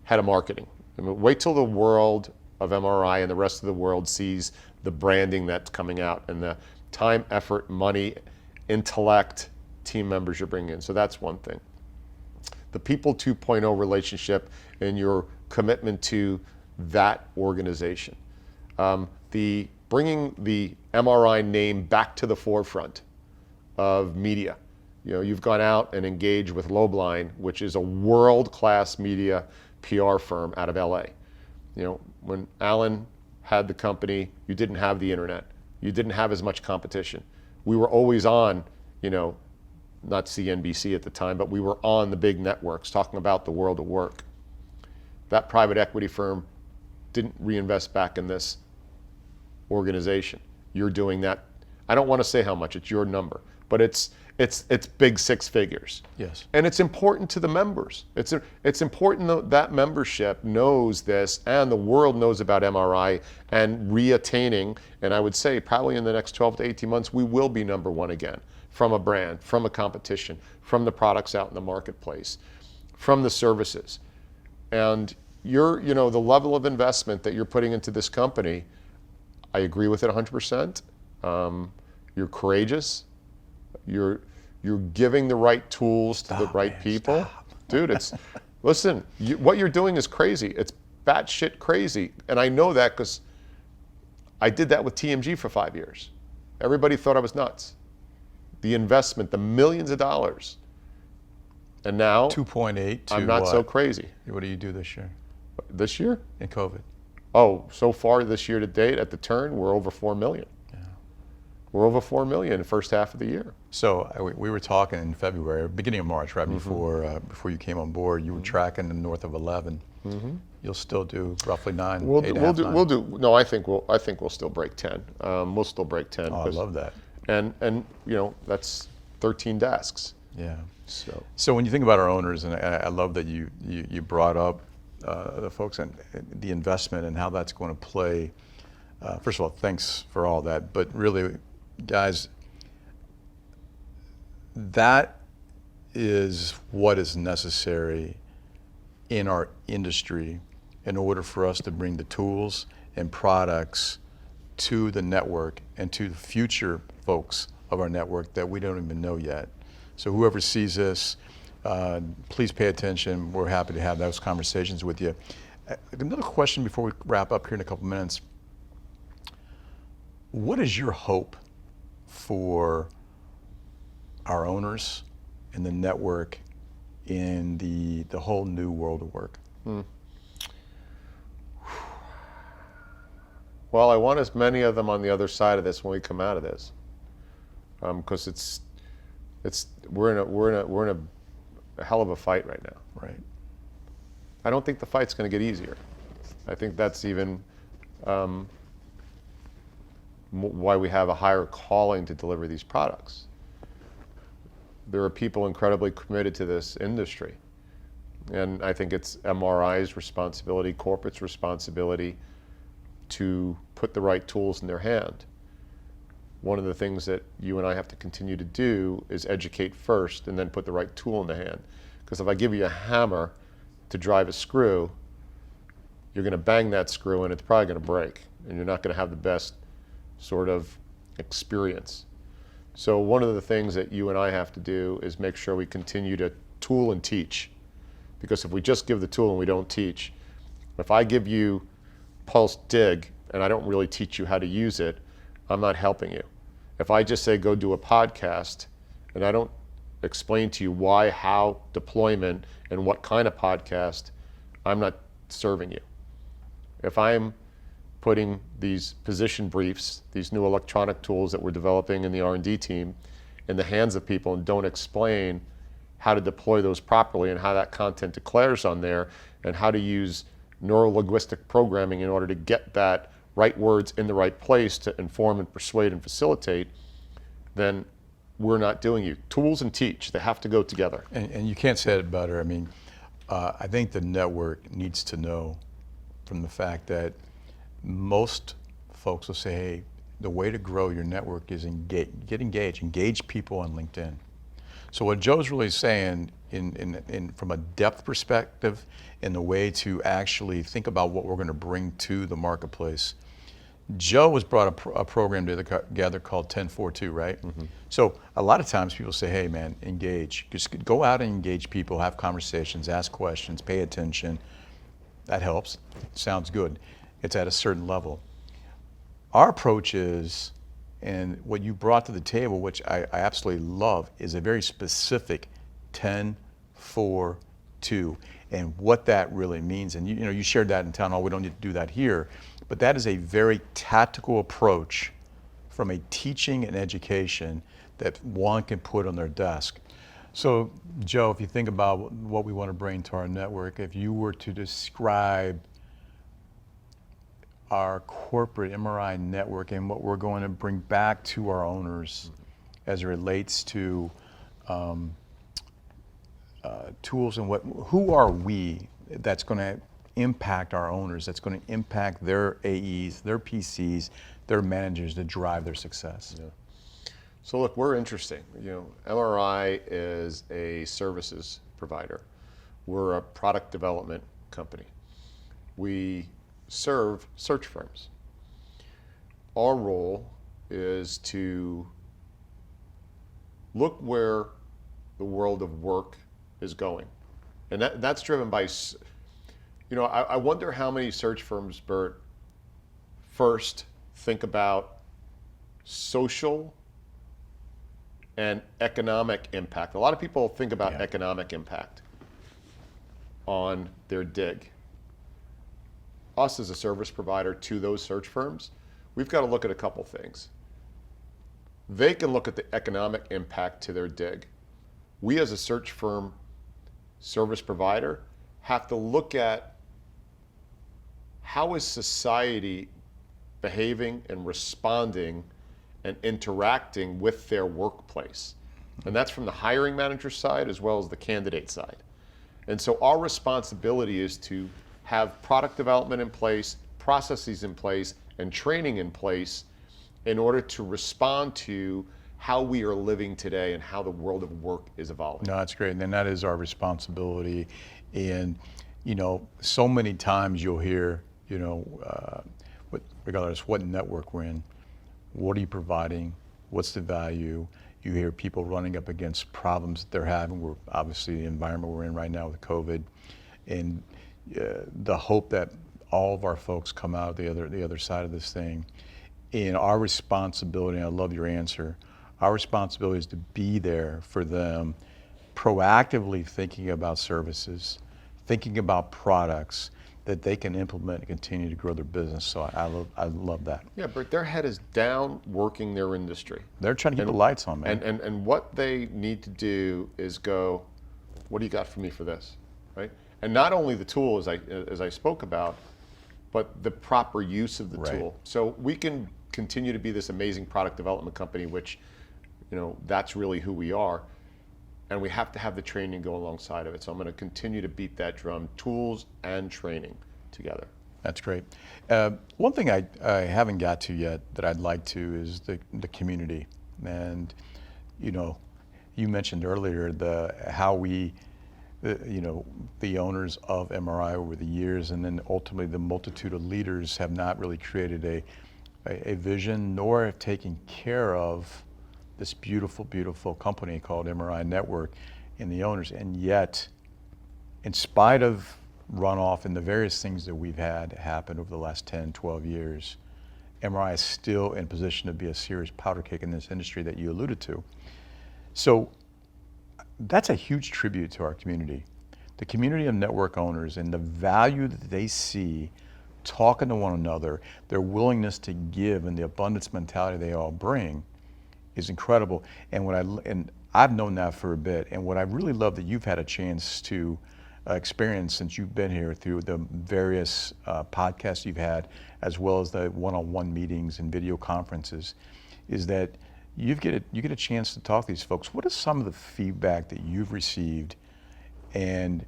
head of marketing. I mean, wait till the world of MRI and the rest of the world sees the branding that's coming out and the time, effort, money, intellect, team members you're bringing in. So that's one thing. The People 2.0 relationship and your commitment to that organization. The bringing the MRI name back to the forefront of media. You know, you've gone out and engaged with Lobeline, which is a world-class media PR firm out of LA. You know, when Alan had the company, you didn't have the internet. You didn't have as much competition. We were always on, you know, not CNBC at the time, but we were on the big networks talking about the world of work. That private equity firm didn't reinvest back in this organization. You're doing that. I don't want to say how much, it's your number, but it's big six figures. Yes. And it's important to the members. It's important that membership knows this and the world knows about MRI and re-attaining, and I would say probably in the next 12 to 18 months, we will be number one again from a brand, from a competition, from the products out in the marketplace, from the services. And you know, the level of investment that you're putting into this company, I agree with it 100%. You're courageous. You're giving the right tools to the right people. Stop. Dude, it's, listen, what you're doing is crazy. It's batshit crazy. And I know that because I did that with TMG for 5 years. Everybody thought I was nuts. The investment, the millions of dollars. And now 2.8 to I'm not what? So crazy. What do you do this year This year? in COVID? Oh, so far this year to date, at the turn, we're over 4 million. Yeah. We're over 4 million in the first half of the year. So we were talking in February, beginning of March, right before you came on board. You were tracking north of 11. You'll still do roughly 9. We'll 8.5, 9. do. No, I think we'll still break 10. We'll still break 10. Oh, I love that. And you know, that's 13 desks. Yeah. So when you think about our owners, and I love that you brought up the folks and the investment and how that's going to play. First of all, thanks for all that. But really, guys, that is what is necessary in our industry in order for us to bring the tools and products to the network and to the future folks of our network that we don't even know yet. So whoever sees this, please pay attention. We're happy to have those conversations with you. Another question before we wrap up here in a couple minutes. What is your hope for our owners and the network in the whole new world of work? Well, I want as many of them on the other side of this when we come out of this, because we're in a hell of a fight right now. Right. I don't think the fight's going to get easier. I think that's even why we have a higher calling to deliver these products. There are people incredibly committed to this industry, and I think it's MRI's responsibility, corporate's responsibility to put the right tools in their hand. One of the things that you and I have to continue to do is educate first and then put the right tool in the hand. Because if I give you a hammer to drive a screw, you're going to bang that screw and it's probably going to break, and you're not going to have the best sort of experience. So one of the things that you and I have to do is make sure we continue to tool and teach. Because if we just give the tool and we don't teach, if I give you pulse dig and I don't really teach you how to use it, I'm not helping you. If I just say go do a podcast and I don't explain to you why, how, deployment, and what kind of podcast, I'm not serving you. If I'm putting these position briefs, these new electronic tools that we're developing in the R&D team, in the hands of people and don't explain how to deploy those properly and how that content declares on there and how to use neuro-linguistic programming in order to get that right words in the right place to inform and persuade and facilitate, then we're not doing you. Tools and teach, they have to go together. And you can't say it better. I mean, I think the network needs to know from the fact that most folks will say, hey, the way to grow your network is get engaged, engage people on LinkedIn. So what Joe's really saying from a depth perspective, in the way to actually think about what we're going to bring to the marketplace, Joe has brought a program together called 10-4-2, right? Mm-hmm. So a lot of times people say, hey man, engage. Just go out and engage people, have conversations, ask questions, pay attention. That helps. Sounds good. It's at a certain level. Our approach is, and what you brought to the table, which I absolutely love, is a very specific 10-4-2 and what that really means. And you shared that in town hall. We don't need to do that here. But that is a very tactical approach from a teaching and education that one can put on their desk. So, Joe, if you think about what we want to bring to our network, if you were to describe our corporate MRI network and what we're going to bring back to our owners as it relates to tools and who are we that's going to impact our owners, that's going to impact their AEs, their PCs, their managers to drive their success. Yeah. So look, we're interesting. MRI is a services provider. We're a product development company. We serve search firms. Our role is to look where the world of work is going. And that's driven by, I wonder how many search firms, Bert, first think about social and economic impact. A lot of people think about economic impact on their dig. Us as a service provider to those search firms, we've got to look at a couple things. They can look at the economic impact to their dig. We as a search firm service provider have to look at how is society behaving and responding and interacting with their workplace. And that's from the hiring manager side as well as the candidate side. And so our responsibility is to have product development in place, processes in place, and training in place in order to respond to how we are living today and how the world of work is evolving. No, that's great. And then that is our responsibility. And, so many times you'll hear, regardless what network we're in, what are you providing? What's the value? You hear people running up against problems that they're having. We're obviously the environment we're in right now with COVID. And the hope that all of our folks come out the other side of this thing. And our responsibility, and I love your answer, our responsibility is to be there for them, proactively thinking about services, thinking about products that they can implement and continue to grow their business. So I love that. Yeah, but their head is down working their industry. They're trying to keep the lights on, man. And what they need to do is go, what do you got for me for this, right? And not only the tool as I spoke about, but the proper use of the tool. So we can continue to be this amazing product development company, which, that's really who we are. And we have to have the training go alongside of it. So I'm going to continue to beat that drum, tools and training together. That's great. One thing I haven't got to yet that I'd like to is the community. And, you mentioned earlier how we the owners of MRI over the years, and then ultimately the multitude of leaders have not really created a vision nor have taken care of this beautiful, beautiful company called MRINetwork and the owners. And yet, in spite of runoff and the various things that we've had happen over the last 10, 12 years, MRI is still in position to be a serious powder keg in this industry that you alluded to. So that's a huge tribute to our community. The community of network owners and the value that they see talking to one another, their willingness to give and the abundance mentality they all bring is incredible. And I've known that for a bit. And what I really love that you've had a chance to experience since you've been here through the various podcasts you've had, as well as the one-on-one meetings and video conferences, is that you get a chance to talk to these folks. What is some of the feedback that you've received, and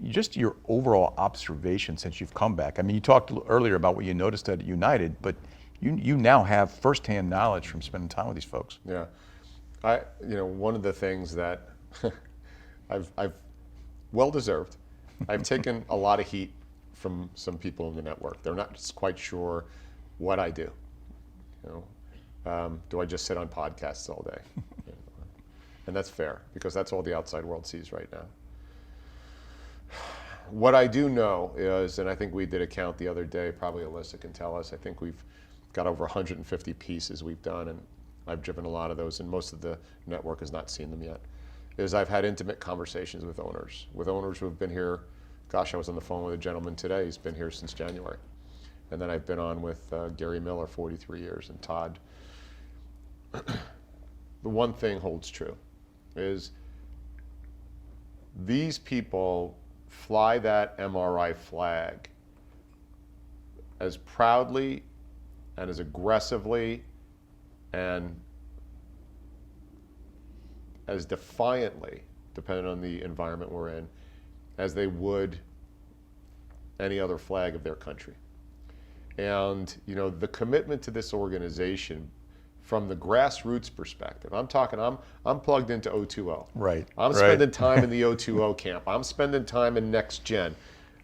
just your overall observation since you've come back? I mean, you talked earlier about what you noticed at United, but you now have firsthand knowledge from spending time with these folks. Yeah, one of the things that I've well deserved. I've taken a lot of heat from some people in the network. They're not just quite sure what I do. Do I just sit on podcasts all day? And that's fair, because that's all the outside world sees right now. What I do know is, and I think we did a count the other day, probably Alyssa can tell us, I think we've got over 150 pieces we've done, and I've driven a lot of those, and most of the network has not seen them yet, is I've had intimate conversations with owners who have been here. Gosh, I was on the phone with a gentleman today. He's been here since January. And then I've been on with Gary Miller, 43 years, and Todd. The one thing holds true is these people fly that MRI flag as proudly and as aggressively and as defiantly, depending on the environment we're in, as they would any other flag of their country. And the commitment to this organization from the grassroots perspective, I'm plugged into O2O. Right. I'm spending time in the O2O camp. I'm spending time in Next Gen.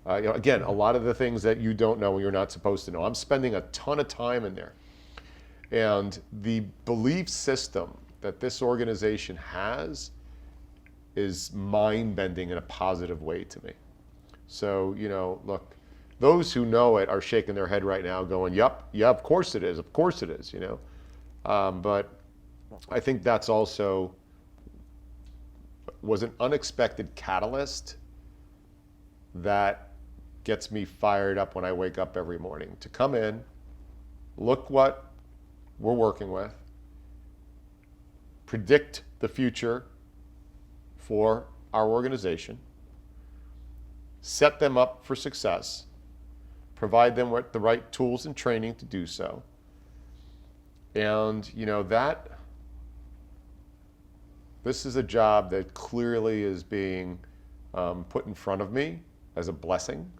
Again, a lot of the things that you don't know and you're not supposed to know. I'm spending a ton of time in there. And the belief system that this organization has is mind-bending in a positive way to me. So, look, those who know it are shaking their head right now going, yep, yeah, of course it is, but I think that's also was an unexpected catalyst that gets me fired up when I wake up every morning to come in, look what we're working with, predict the future for our organization, set them up for success, provide them with the right tools and training to do so. And this is a job that clearly is being put in front of me as a blessing,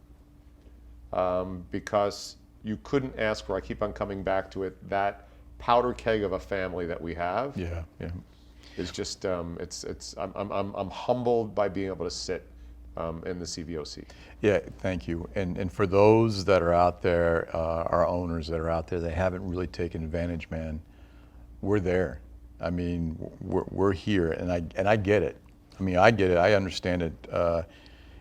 because you couldn't ask for, I keep on coming back to it, that powder keg of a family that we have. Yeah. It's just, I'm humbled by being able to sit in the CVOC. Yeah, thank you. And for those that are out there, our owners that are out there, they haven't really taken advantage, man. We're there. I mean, we're here, and I get it. I mean, I get it. I understand it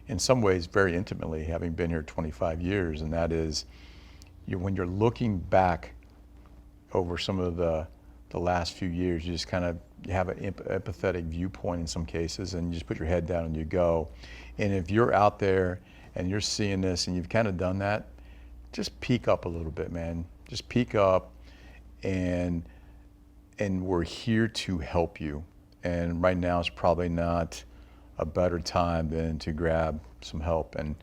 in some ways very intimately, having been here 25 years, and that is, when you're looking back over some of the last few years, you just kind of have an empathetic viewpoint in some cases, and you just put your head down and you go. And if you're out there and you're seeing this and you've kind of done that, just peek up a little bit, man. Just peek up, and we're here to help you. And right now is probably not a better time than to grab some help. And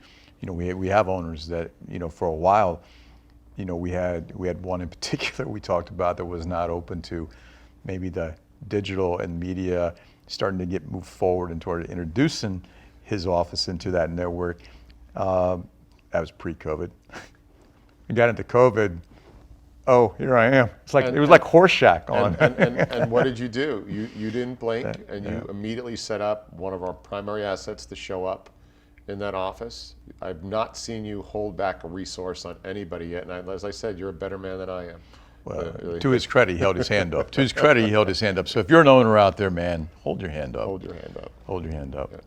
we have owners that for a while, we had one in particular we talked about that was not open to maybe the digital and media starting to move forward and toward introducing his office into that network. That was pre-COVID. We got into COVID, Oh, here I am. It's like And- it was like Horseshack on. And what did you do? You didn't blink, and you immediately set up one of our primary assets to show up in that office. I've not seen you hold back a resource on anybody yet, and as I said, you're a better man than I am. Well, Really. to his credit, he held his hand up. To his credit, he held his hand up. So if you're an owner out there, man, hold your hand up. Hold your hand up. Hold your hand up. Yeah.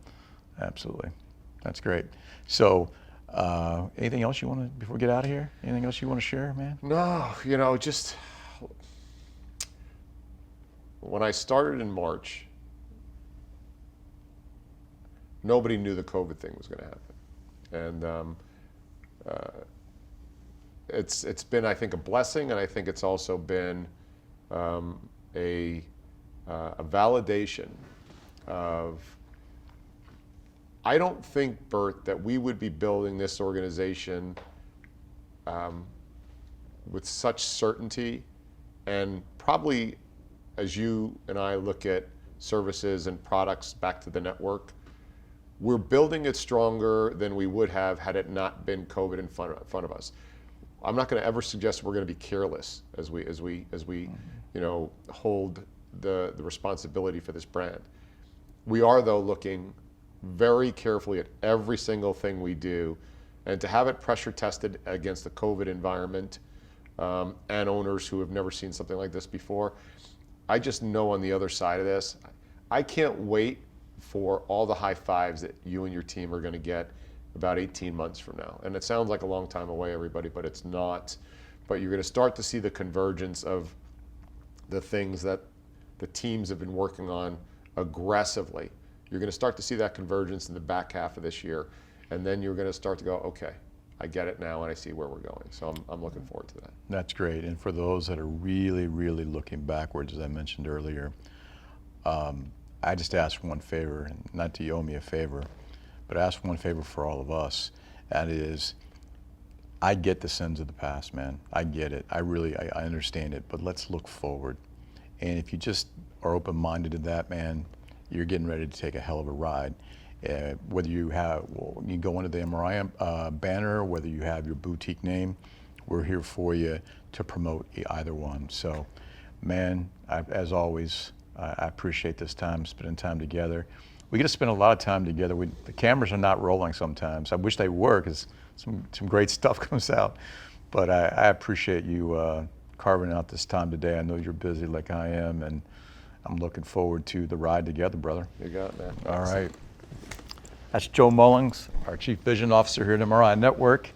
Absolutely. That's great. So, anything else you want to, before we get out of here? Anything else you want to share, man? No, just when I started in March, nobody knew the COVID thing was going to happen, and it's been, I think, a blessing, and I think it's also been a validation of. I don't think, Bert, that we would be building this organization with such certainty, and probably as you and I look at services and products back to the network, we're building it stronger than we would have had it not been COVID in front of us. I'm not going to ever suggest we're going to be careless as we hold the responsibility for this brand. We are, though, looking very carefully at every single thing we do, and to have it pressure tested against the COVID environment and owners who have never seen something like this before. I just know on the other side of this, I can't wait for all the high fives that you and your team are going to get about 18 months from now. And it sounds like a long time away, everybody, but it's not. But you're going to start to see the convergence of the things that the teams have been working on aggressively. You're going to start to see that convergence in the back half of this year. And then you're going to start to go, okay, I get it now and I see where we're going. So I'm looking forward to that. That's great. And for those that are really, really looking backwards, as I mentioned earlier, I just ask one favor, and not that you owe me a favor, but I ask one favor for all of us. That is, I get the sins of the past, man. I get it. I understand it. But let's look forward. And if you just are open-minded to that, man, you're getting ready to take a hell of a ride. Whether you go under the MRI banner, whether you have your boutique name, we're here for you to promote either one. So, man, as always, I appreciate this time, spending time together. We get to spend a lot of time together. The cameras are not rolling sometimes. I wish they were, because some great stuff comes out. But I appreciate you carving out this time today. I know you're busy like I am, and I'm looking forward to the ride together, brother. You got it, man. All right. That's Joe Mullings, our Chief Vision Officer here at MRINetwork,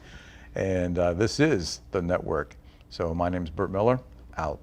and this is the network. So my name is Bert Miller, out.